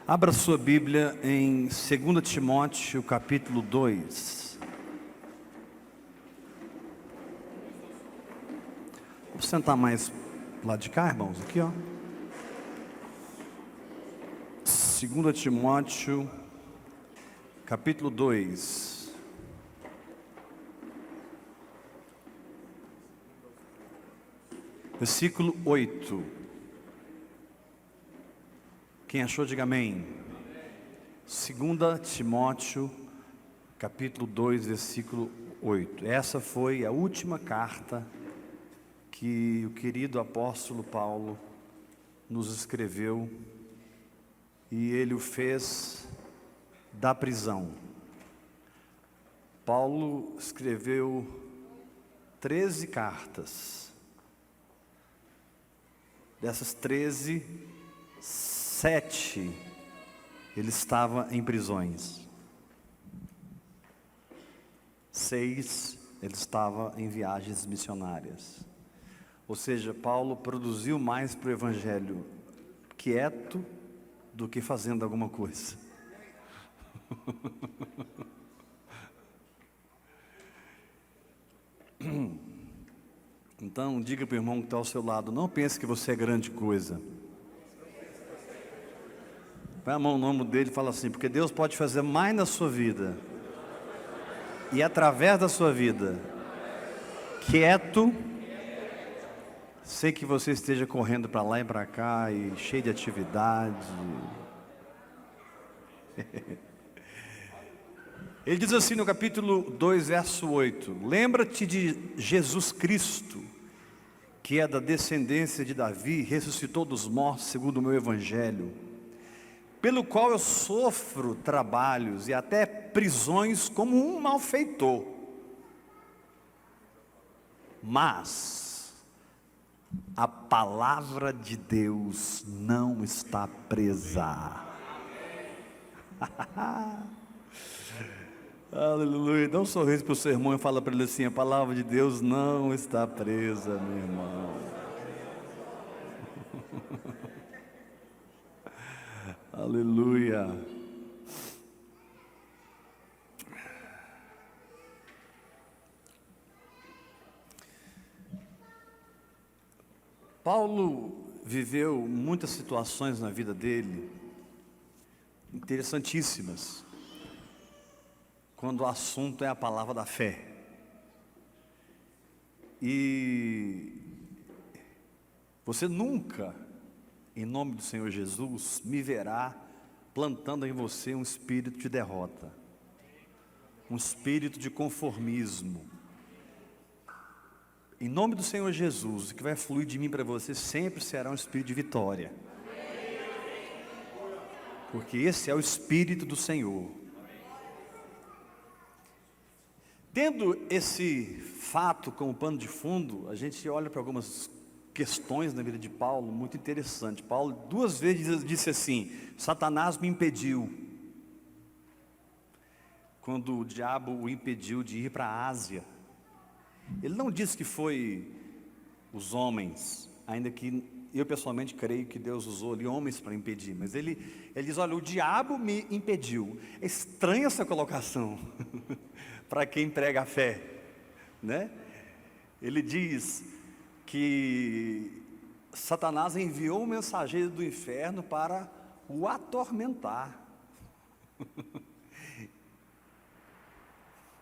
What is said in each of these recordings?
Abra sua Bíblia em 2 Timóteo, capítulo 2. Vou sentar mais do lado de cá, irmãos, aqui, ó. 2 Timóteo, capítulo 2. Versículo 8. Quem achou, diga amém. 2 Timóteo, capítulo 2, versículo 8. Essa foi a última carta que o querido apóstolo Paulo nos escreveu, e ele o fez da prisão. Paulo escreveu 13 cartas. Dessas 13, 7 ele estava em prisões. 6 ele estava em viagens missionárias. Ou seja, Paulo produziu mais para o evangelho quieto do que fazendo alguma coisa. Então diga para o irmão que está ao seu lado: não pense que você é grande coisa. Põe a mão no ombro dele e fala assim: porque Deus pode fazer mais na sua vida, e através da sua vida, quieto, sei que você esteja correndo para lá e para cá, e cheio de atividade. Ele diz assim no capítulo 2, verso 8: lembra-te de Jesus Cristo, que é da descendência de Davi, ressuscitou dos mortos segundo o meu evangelho, pelo qual eu sofro trabalhos e até prisões como um malfeitor. Mas a palavra de Deus não está presa. Aleluia. Dá um sorriso para o seu irmão e fala para ele assim: a palavra de Deus não está presa, meu irmão. Aleluia. Paulo viveu muitas situações na vida dele interessantíssimas, quando o assunto é a palavra da fé. E você nunca, em nome do Senhor Jesus, me verá plantando em você um espírito de derrota, um espírito de conformismo. Em nome do Senhor Jesus, o que vai fluir de mim para você sempre será um espírito de vitória, porque esse é o espírito do Senhor. Tendo esse fato como pano de fundo, a gente olha para algumas questões na vida de Paulo muito interessante. Paulo 2 vezes disse assim: Satanás me impediu, quando o diabo o impediu de ir para a Ásia. Ele não disse que foi os homens, ainda que eu pessoalmente creio que Deus usou ali homens para impedir, mas ele diz: olha, o diabo me impediu. É estranha essa colocação para quem prega a fé, né? Ele diz que Satanás enviou um mensageiro do inferno para o atormentar.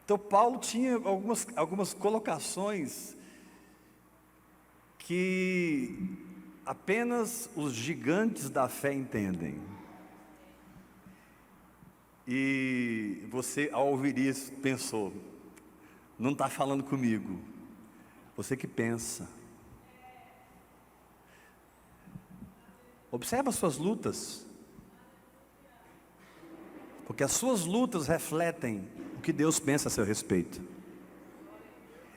Então Paulo tinha algumas colocações que apenas os gigantes da fé entendem. E você, ao ouvir isso, pensou: não está falando comigo. Você que pensa. Observa as suas lutas, porque as suas lutas refletem o que Deus pensa a seu respeito.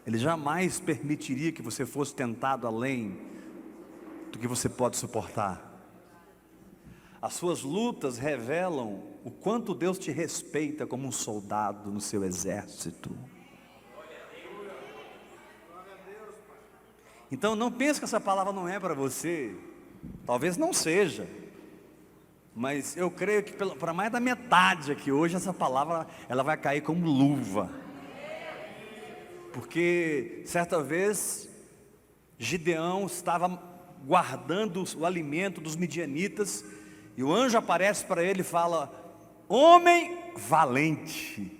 Ele jamais permitiria que você fosse tentado além do que você pode suportar. As suas lutas revelam o quanto Deus te respeita como um soldado no seu exército. Então não pense que essa palavra não é para você. Talvez não seja. Mas eu creio que para mais da metade aqui hoje, essa palavra ela vai cair como luva. Porque certa vez Gideão estava guardando o alimento dos midianitas, e o anjo aparece para ele e fala: homem valente.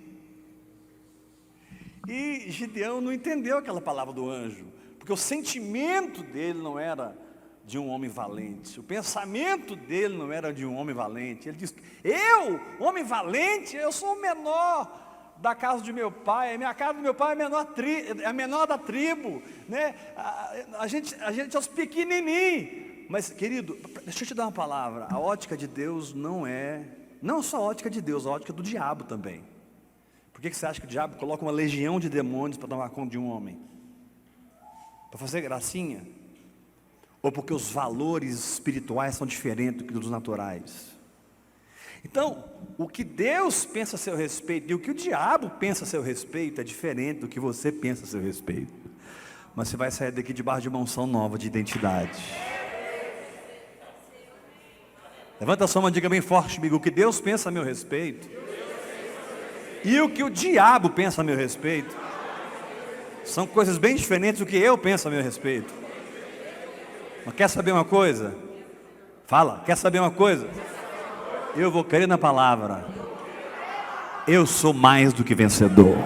E Gideão não entendeu aquela palavra do anjo, porque o sentimento dele não era de um homem valente, o pensamento dele não era de um homem valente. Ele disse: eu, homem valente, eu sou o menor da casa de meu pai, a minha casa do meu pai é a menor da tribo, né? A gente é os pequenininhos. Mas querido, deixa eu te dar uma palavra, a ótica de Deus não só a ótica de Deus, a ótica do diabo também. Por que você acha que o diabo coloca uma legião de demônios para tomar conta de um homem? Para fazer gracinha? Ou porque os valores espirituais são diferentes do que os naturais? Então, o que Deus pensa a seu respeito e o que o diabo pensa a seu respeito é diferente do que você pensa a seu respeito. Mas você vai sair daqui debaixo de uma unção nova de identidade. Levanta a sua mão e diga bem forte comigo: o que Deus pensa a meu respeito e o que o diabo pensa a meu respeito são coisas bem diferentes do que eu penso a meu respeito. Mas quer saber uma coisa? Fala, quer saber uma coisa? Eu vou crer na palavra. Eu sou mais do que vencedor.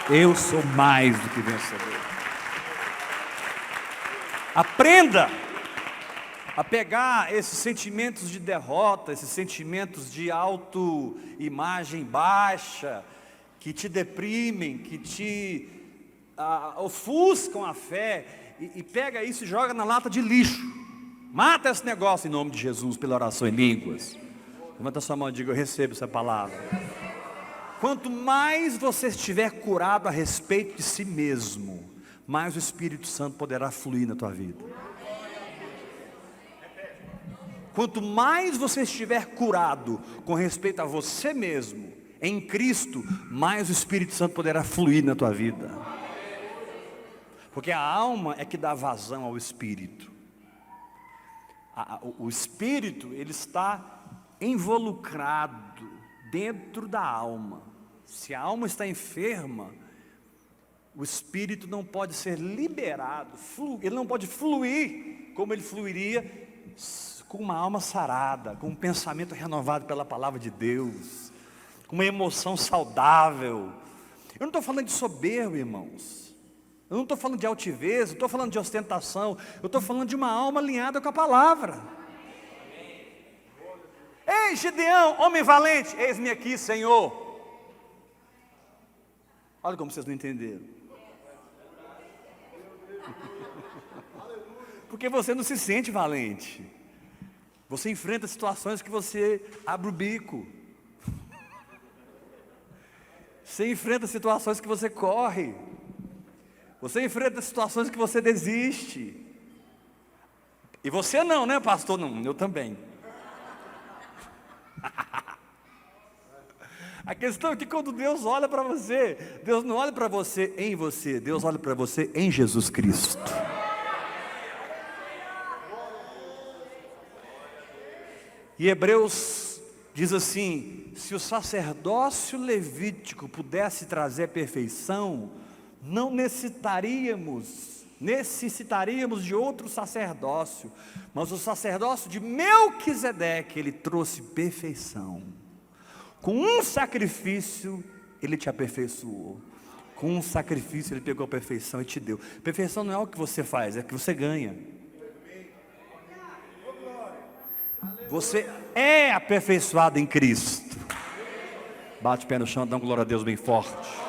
Eu sou mais do que vencedor. Aprenda a pegar esses sentimentos de derrota, esses sentimentos de autoimagem baixa, que te deprimem, que te ofuscam a fé, e pega isso e joga na lata de lixo. Mata esse negócio em nome de Jesus, pela oração em línguas. Levanta sua mão e diga: eu recebo essa palavra. Quanto mais você estiver curado a respeito de si mesmo, mais o Espírito Santo poderá fluir na tua vida. Quanto mais você estiver curado com respeito a você mesmo, em Cristo, mais o Espírito Santo poderá fluir na tua vida. Porque a alma é que dá vazão ao Espírito. O Espírito, ele está involucrado dentro da alma. Se a alma está enferma, o Espírito não pode ser liberado, ele não pode fluir como ele fluiria com uma alma sarada, com um pensamento renovado pela palavra de Deus, com uma emoção saudável. Eu não estou falando de soberba, irmãos. Eu não estou falando de altivez, não estou falando de ostentação. Eu estou falando de uma alma alinhada com a palavra. Ei, Gideão, homem valente, eis-me aqui, Senhor. Olha como vocês não entenderam. Porque você não se sente valente. Você enfrenta situações que você abre o bico. Você enfrenta situações que você corre. Você enfrenta situações que você desiste. E você não, né, pastor? Não, eu também. A questão é que quando Deus olha para você, Deus não olha para você em você, Deus olha para você em Jesus Cristo. E Hebreus diz assim: se o sacerdócio levítico pudesse trazer perfeição, não necessitaríamos de outro sacerdócio, mas o sacerdócio de Melquisedeque, ele trouxe perfeição. Com um sacrifício, ele te aperfeiçoou. Com um sacrifício, ele pegou a perfeição e te deu. Perfeição não é o que você faz, é o que você ganha. Você é aperfeiçoado em Cristo. Bate o pé no chão, dá uma glória a Deus bem forte.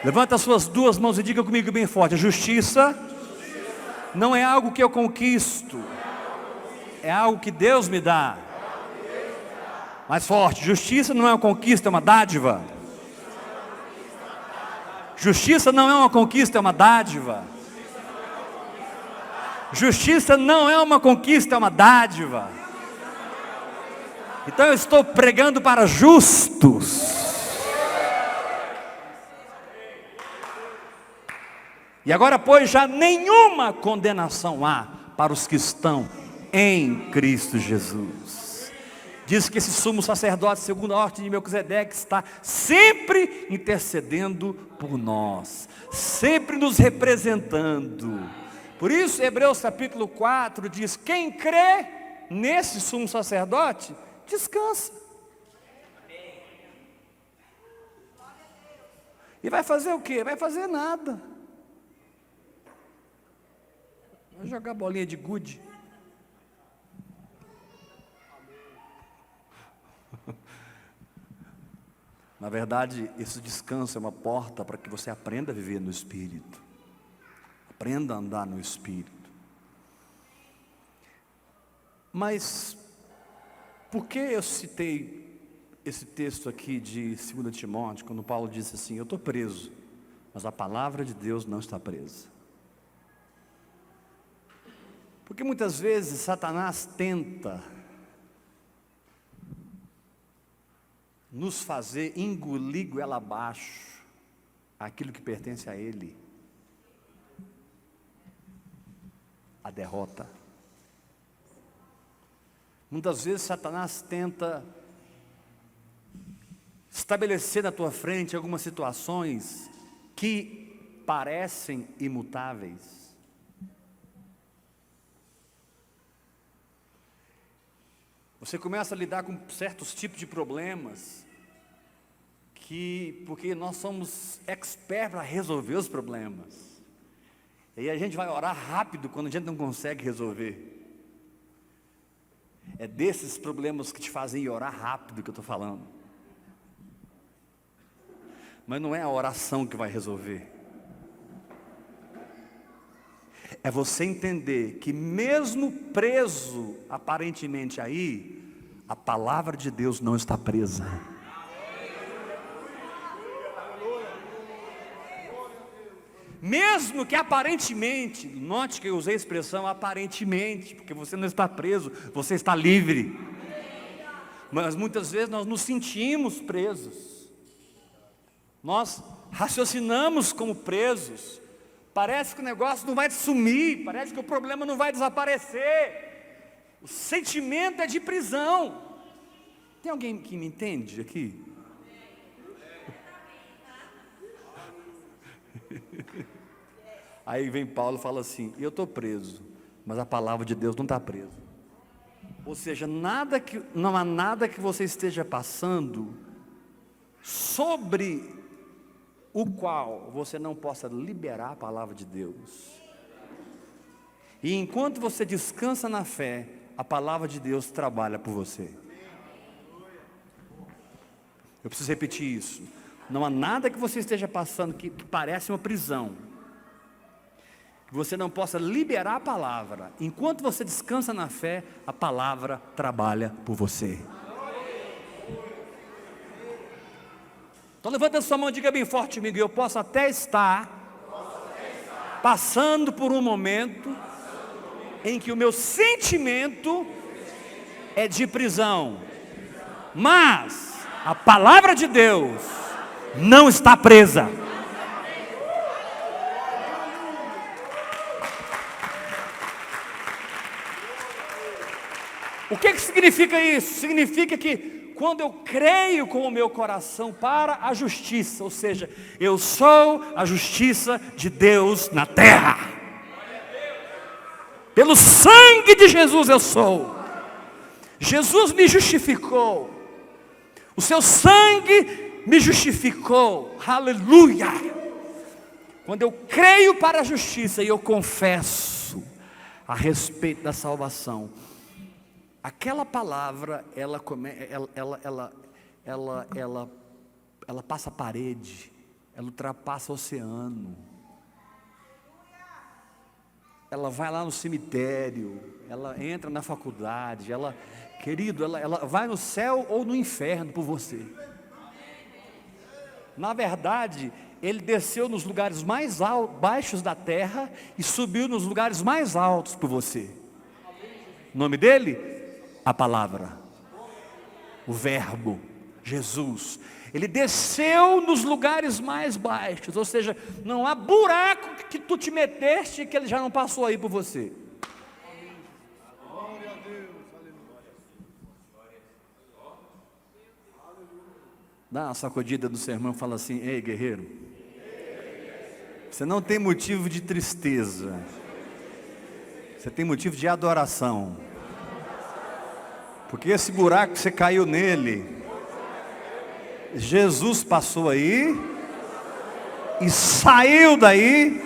Levanta as suas duas mãos e diga comigo bem forte: a justiça não é algo que eu conquisto, é algo que Deus me dá. Mais forte: justiça não é uma conquista, é uma dádiva. Justiça não é uma conquista, é uma dádiva. Justiça não é uma conquista, é uma dádiva. Então eu estou pregando para justos. E agora, pois, já nenhuma condenação há para os que estão em Cristo Jesus. Diz que esse sumo sacerdote, segundo a ordem de Melquisedeque, está sempre intercedendo por nós, sempre nos representando. Por isso, Hebreus capítulo 4 diz: quem crê nesse sumo sacerdote, descansa. E vai fazer o quê? Vai fazer nada. Vai jogar bolinha de gude. Na verdade, esse descanso é uma porta para que você aprenda a viver no Espírito. Aprenda a andar no Espírito. Mas, por que eu citei esse texto aqui de 2 Timóteo, quando Paulo disse assim: eu estou preso, mas a palavra de Deus não está presa? Porque muitas vezes Satanás tenta nos fazer engolir goela abaixo aquilo que pertence a Ele, a derrota. Muitas vezes Satanás tenta estabelecer na tua frente algumas situações que parecem imutáveis. Você começa a lidar com certos tipos de problemas, porque nós somos experts para resolver os problemas. E a gente vai orar rápido quando a gente não consegue resolver. É desses problemas que te fazem orar rápido que eu estou falando. Mas não é a oração que vai resolver. É você entender que mesmo preso aparentemente aí, a palavra de Deus não está presa. Mesmo que aparentemente, note que eu usei a expressão aparentemente, porque você não está preso, você está livre. Mas muitas vezes nós nos sentimos presos. Nós raciocinamos como presos. Parece que o negócio não vai sumir, parece que o problema não vai desaparecer. O sentimento é de prisão. Tem alguém que me entende aqui? Aí vem Paulo e fala assim: eu estou preso, mas a palavra de Deus não está presa. Ou seja, não há nada que você esteja passando sobre o qual você não possa liberar a palavra de Deus. E enquanto você descansa na fé, a palavra de Deus trabalha por você. Eu preciso repetir isso. Não há nada que você esteja passando que parece uma prisão, que você não possa liberar a palavra. Enquanto você descansa na fé, a palavra trabalha por você. Então levanta a sua mão e diga bem forte comigo: eu posso até estar passando por um momento em que o meu sentimento é de prisão, mas a palavra de Deus não está presa. O que significa isso? Significa que quando eu creio com o meu coração para a justiça, ou seja, eu sou a justiça de Deus na terra. Pelo sangue de Jesus eu sou. Jesus me justificou. O seu sangue me justificou. Aleluia. Quando eu creio para a justiça e eu confesso a respeito da salvação, aquela palavra ela passa a parede, ela ultrapassa o oceano. Ela vai lá no cemitério, ela entra na faculdade, querido, ela vai no céu ou no inferno por você. Na verdade, ele desceu nos lugares mais baixos da terra e subiu nos lugares mais altos por você. O nome dele? A palavra, o verbo, Jesus. Ele desceu nos lugares mais baixos, ou seja, não há buraco que tu te meteste que ele já não passou aí por você. Dá uma sacudida do seu irmão e fala assim: ei, guerreiro, você não tem motivo de tristeza, você tem motivo de adoração, porque esse buraco que você caiu nele, Jesus passou aí e saiu daí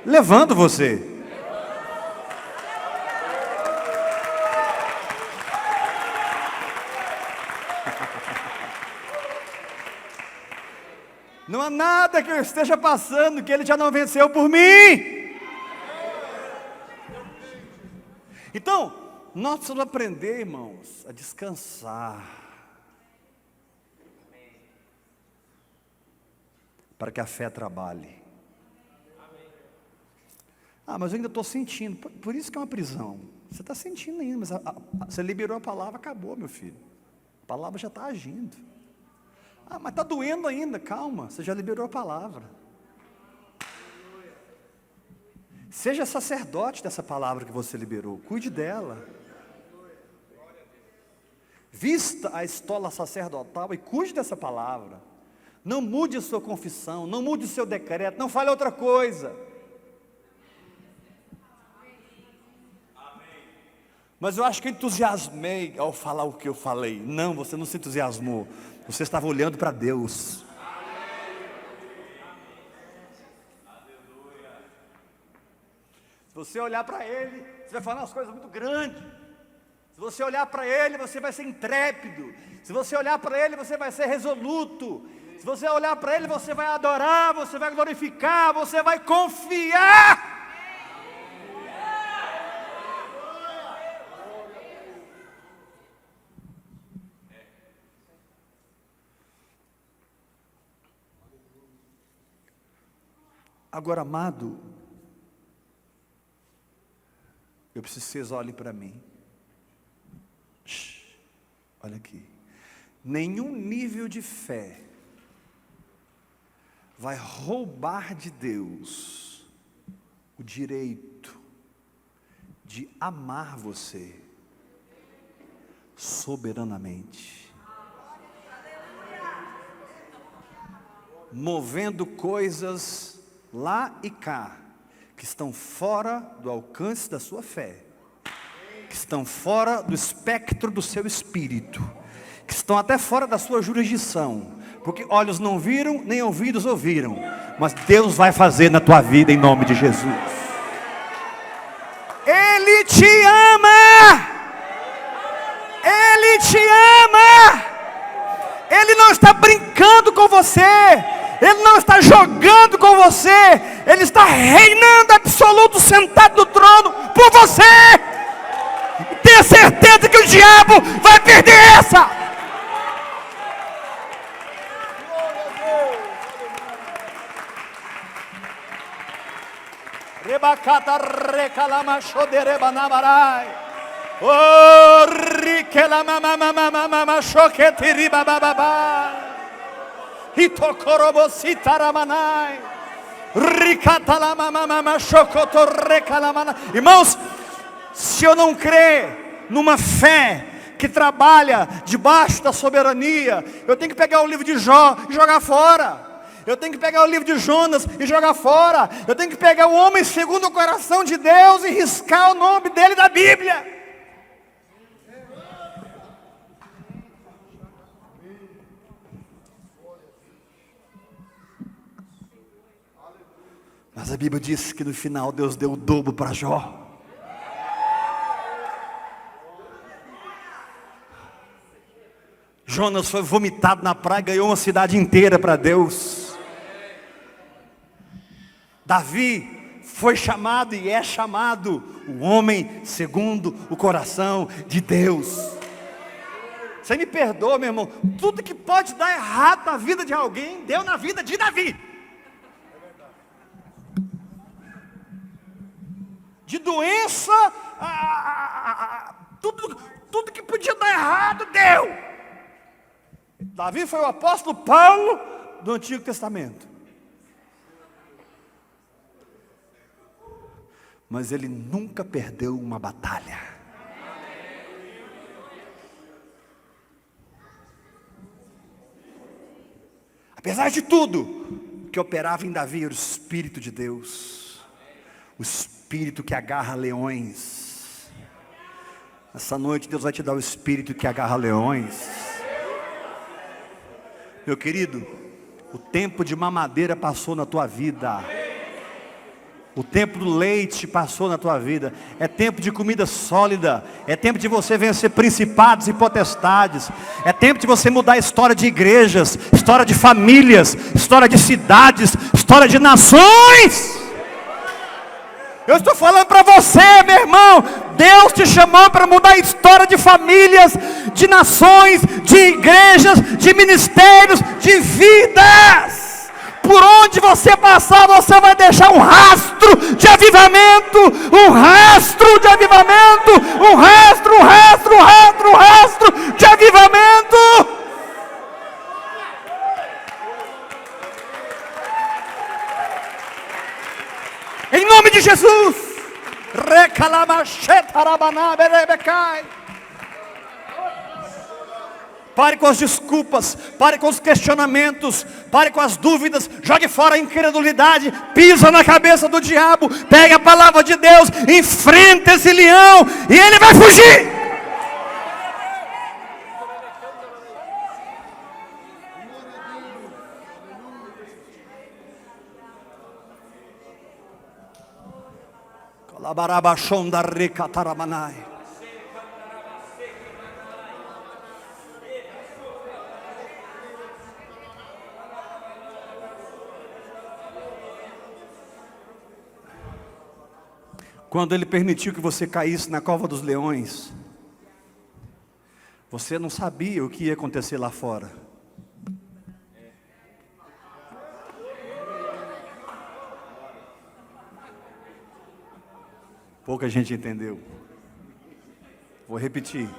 levando você. Não há nada que eu esteja passando que Ele já não venceu por mim. Então, nós precisamos aprender, irmãos, a descansar, para que a fé trabalhe. Ah, mas eu ainda estou sentindo. Por isso que é uma prisão. Você está sentindo ainda, mas você liberou a palavra, acabou, meu filho. A palavra já está agindo. Ah, mas está doendo ainda, calma, você já liberou a palavra. Seja sacerdote dessa palavra que você liberou, cuide dela. Vista a estola sacerdotal e cuide dessa palavra. Não mude a sua confissão, não mude o seu decreto, não fale outra coisa. Mas eu acho que eu entusiasmei ao falar o que eu falei. Não, você não se entusiasmou. Você estava olhando para Deus. Se você olhar para Ele, você vai falar umas coisas muito grandes. Se você olhar para Ele, você vai ser intrépido. Se você olhar para Ele, você vai ser resoluto. Se você olhar para Ele, você vai adorar, você vai glorificar, você vai confiar. Agora, amado, eu preciso que vocês olhem para mim. Olha aqui. Nenhum nível de fé vai roubar de Deus o direito de amar você soberanamente, movendo coisas lá e cá, que estão fora do alcance da sua fé, que estão fora do espectro do seu espírito, que estão até fora da sua jurisdição, porque olhos não viram, nem ouvidos ouviram, mas Deus vai fazer na tua vida em nome de Jesus. Ele te ama, Ele te ama, Ele não está brincando com você, Ele não está jogando com você, Ele está reinando absoluto, sentado no trono por você. Tenha certeza que o diabo vai perder essa. Rebacata recalama xodereba namarai. Oh, riquela mama xoquetiriba bababa. Irmãos, se eu não crer numa fé que trabalha debaixo da soberania, eu tenho que pegar o livro de Jó e jogar fora. Eu tenho que pegar o livro de Jonas e jogar fora. Eu tenho que pegar o homem segundo o coração de Deus e riscar o nome dele da Bíblia. Mas a Bíblia diz que no final Deus deu o dobro para Jó. Jonas foi vomitado na praia e ganhou uma cidade inteira para Deus. Davi foi chamado e é chamado o homem segundo o coração de Deus. Você me perdoa, meu irmão, tudo que pode dar errado na vida de alguém, deu na vida de Davi. De doença, tudo que podia dar errado, deu. Davi foi o apóstolo Paulo do Antigo Testamento. Mas ele nunca perdeu uma batalha. Apesar de tudo, o que operava em Davi era o Espírito de Deus, o Espírito que agarra leões. Essa noite Deus vai te dar o Espírito que agarra leões. Meu querido, o tempo de mamadeira passou na tua vida. O tempo do leite passou na tua vida. É tempo de comida sólida. É tempo de você vencer principados e potestades. É tempo de você mudar a história de igrejas, história de famílias, história de cidades, história de nações. Eu estou falando para você, meu irmão. Deus te chamou para mudar a história de famílias, de nações, de igrejas, de ministérios, de vidas. Por onde você passar, você vai deixar um rastro de avivamento, um rastro de avivamento, um rastro de avivamento. Em nome de Jesus. Pare com as desculpas, pare com os questionamentos, pare com as dúvidas, jogue fora a incredulidade, pisa na cabeça do diabo, pegue a palavra de Deus, enfrenta esse leão e ele vai fugir. Quando ele permitiu que você caísse na cova dos leões, você não sabia o que ia acontecer lá fora. Pouca gente entendeu. Vou repetir.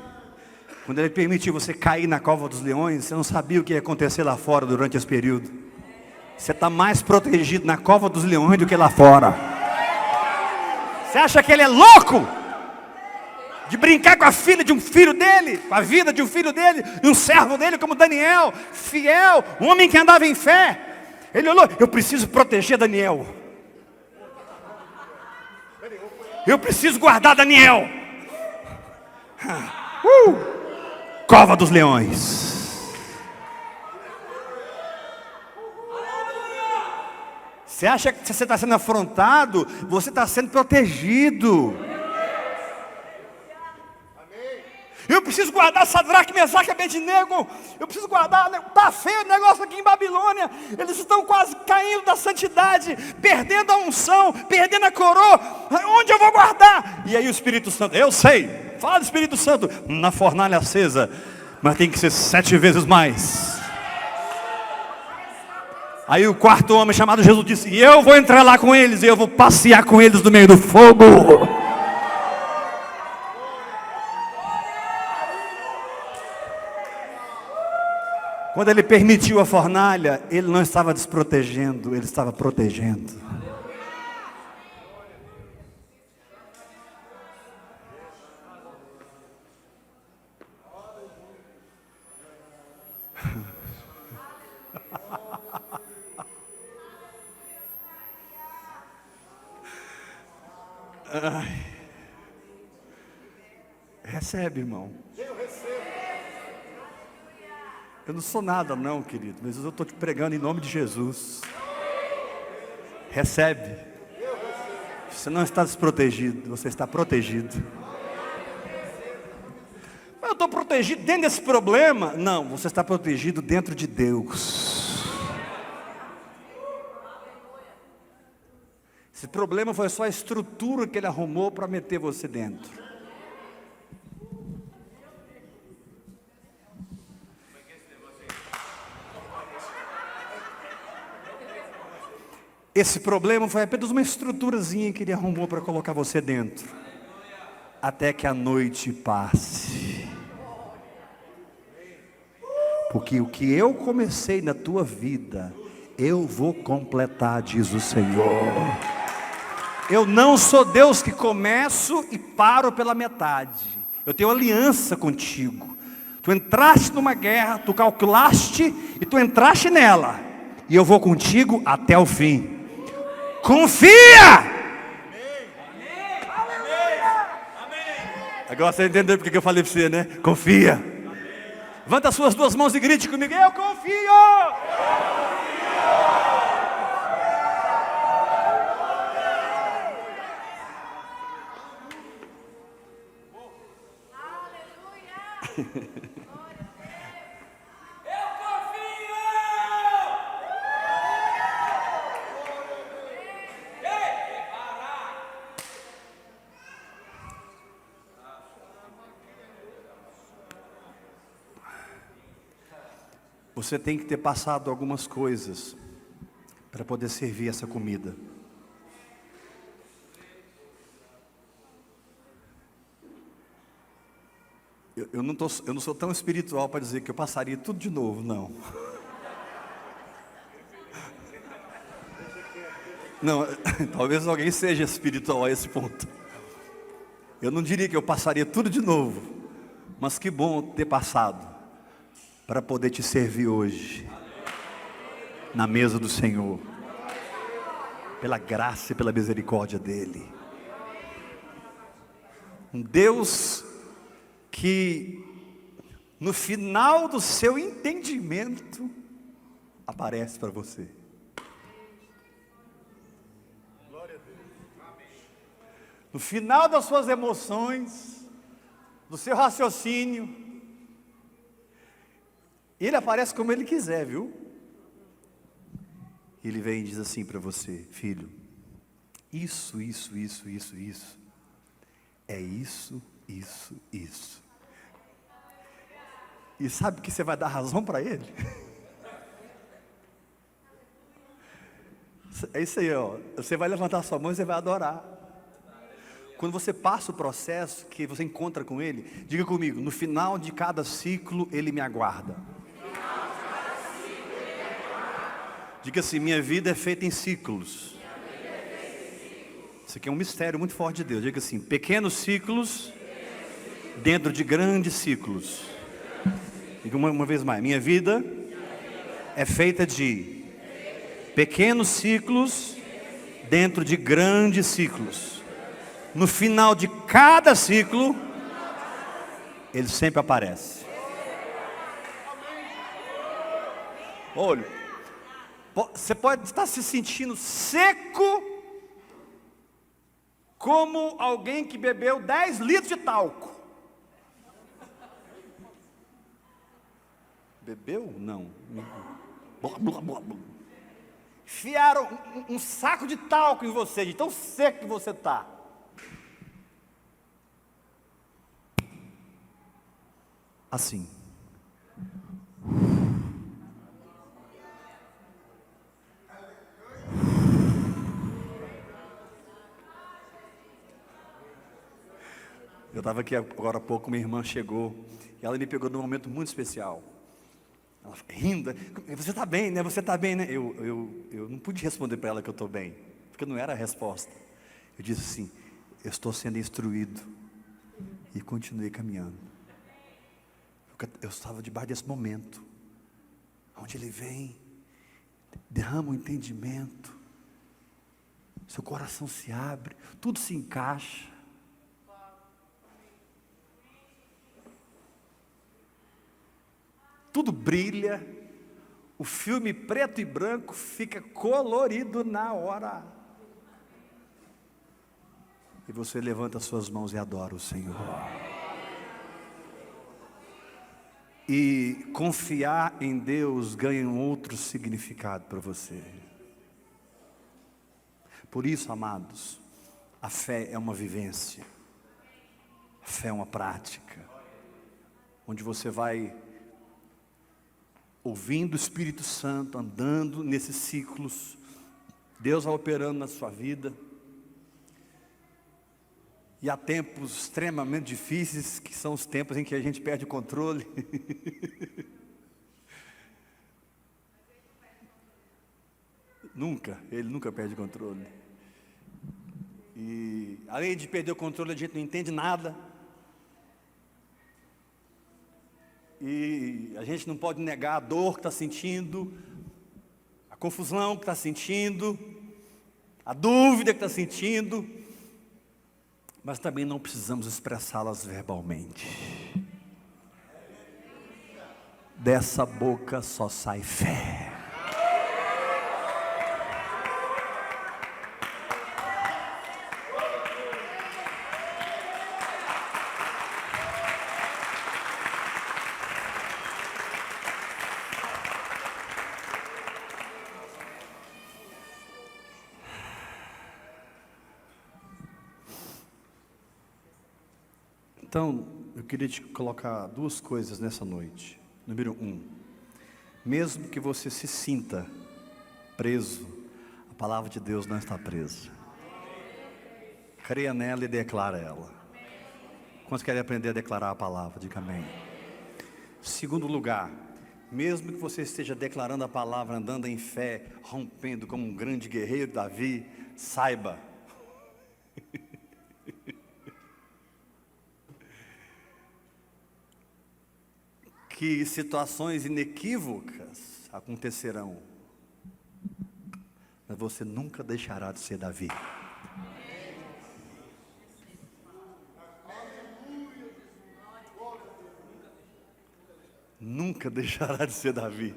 Quando ele permitiu você cair na cova dos leões, você não sabia o que ia acontecer lá fora durante esse período. Você está mais protegido na cova dos leões do que lá fora. Você acha que ele é louco de brincar com a filha de um filho dele, com a vida de um filho dele, de um servo dele como Daniel, fiel, um homem que andava em fé? Ele olhou: eu preciso proteger Daniel, eu preciso guardar Daniel. Cova dos leões. Você acha que você está sendo afrontado? Você está sendo protegido. Eu preciso guardar Sadraque, Mesaque e Abednego. Eu preciso guardar. Está feio o negócio aqui em Babilônia. Eles estão quase caindo da santidade, perdendo a unção, perdendo a coroa. Onde eu vou guardar? E aí o Espírito Santo: eu sei. Fala do Espírito Santo: na fornalha acesa, mas tem que ser 7 vezes mais. Aí o quarto homem, chamado Jesus, disse: e eu vou entrar lá com eles, e eu vou passear com eles no meio do fogo. Quando ele permitiu a fornalha, ele não estava desprotegendo, ele estava protegendo. Ai. Recebe, irmão. Eu não sou nada não, querido, mas eu estou te pregando em nome de Jesus. Recebe. Você não está desprotegido, você está protegido. Mas eu estou protegido dentro desse problema? Não, você está protegido dentro de Deus. Esse problema foi só a estrutura que ele arrumou para meter você dentro. Esse problema foi apenas uma estruturazinha que ele arrumou para colocar você dentro. Até que a noite passe. Porque o que eu comecei na tua vida, eu vou completar, diz o Senhor. Eu não sou Deus que começo e paro pela metade. Eu tenho aliança contigo. Tu entraste numa guerra, tu calculaste e tu entraste nela. e eu vou contigo até o fim. Confia! Agora você entendeu porque que eu falei para você, né? Confia. Levanta as suas duas mãos e grite comigo: eu confio! Você tem que ter passado algumas coisas para poder servir essa comida. Eu não sou tão espiritual para dizer que eu passaria tudo de novo, não. Não, talvez alguém seja espiritual a esse ponto. Eu não diria que eu passaria tudo de novo, mas que bom ter passado para poder te servir hoje na mesa do Senhor, pela graça e pela misericórdia dEle. Um Deus que no final do seu entendimento aparece para você. No final das suas emoções, do seu raciocínio, Ele aparece como Ele quiser, viu? Ele vem e diz assim para você: filho, isso, é isso. E sabe que você vai dar razão para Ele? É isso aí, ó. Você vai levantar sua mão e você vai adorar. Quando você passa o processo que você encontra com Ele, diga comigo: no final de cada ciclo Ele me aguarda. Diga assim: minha vida é feita em ciclos. Isso aqui é um mistério muito forte de Deus. Diga assim: pequenos ciclos dentro de grandes ciclos. Diga uma vez mais: minha vida é feita de pequenos ciclos dentro de grandes ciclos. No final de cada ciclo, Ele sempre aparece. Olha, você pode estar se sentindo seco, como alguém que bebeu 10 litros de talco. Bebeu? Não. Enfiaram um saco de talco em você, de tão seco que você está. Assim. Eu estava aqui agora há pouco, minha irmã chegou, e ela me pegou num momento muito especial. Ela rindo: você está bem, né? Você está bem, né? Eu não pude responder para ela que eu estou bem, porque não era a resposta. Eu disse assim: eu estou sendo instruído, e continuei caminhando. Eu estava debaixo desse momento, onde Ele vem, derrama o entendimento, seu coração se abre, tudo se encaixa. Tudo brilha, o filme preto e branco fica colorido na hora. E você levanta suas mãos e adora o Senhor. E confiar em Deus ganha um outro significado para você. Por isso, amados, a fé é uma vivência. A fé é uma prática, onde você vai ouvindo o Espírito Santo, andando nesses ciclos, Deus vai operando na sua vida. E há tempos extremamente difíceis, que são os tempos em que a gente perde o controle. Ele nunca perde o controle. E além de perder o controle, a gente não entende nada. E a gente não pode negar a dor que está sentindo, a confusão que está sentindo, a dúvida que está sentindo, mas também não precisamos expressá-las verbalmente. Dessa boca só sai fé. Então, eu queria te colocar duas coisas nessa noite. Número 1, mesmo que você se sinta preso, a palavra de Deus não está presa. Creia nela e declara ela. Quantos querem aprender a declarar a palavra? Diga amém. Segundo lugar, mesmo que você esteja declarando a palavra, andando em fé, rompendo como um grande guerreiro Davi, saiba, que situações inequívocas acontecerão, mas você nunca deixará de ser Davi. Nunca deixará de ser Davi.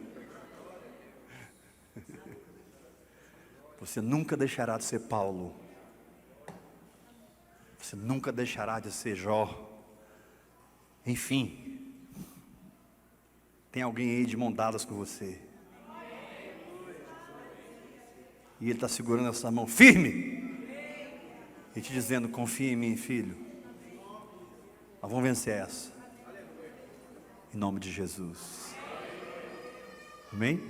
Você nunca deixará de ser Paulo. Você nunca deixará de ser Jó. Enfim, tem alguém aí de mão dadas com você. E ele está segurando essa mão firme. E te dizendo, confia em mim, filho. Nós vamos vencer essa. Em nome de Jesus. Amém?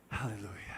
Aleluia.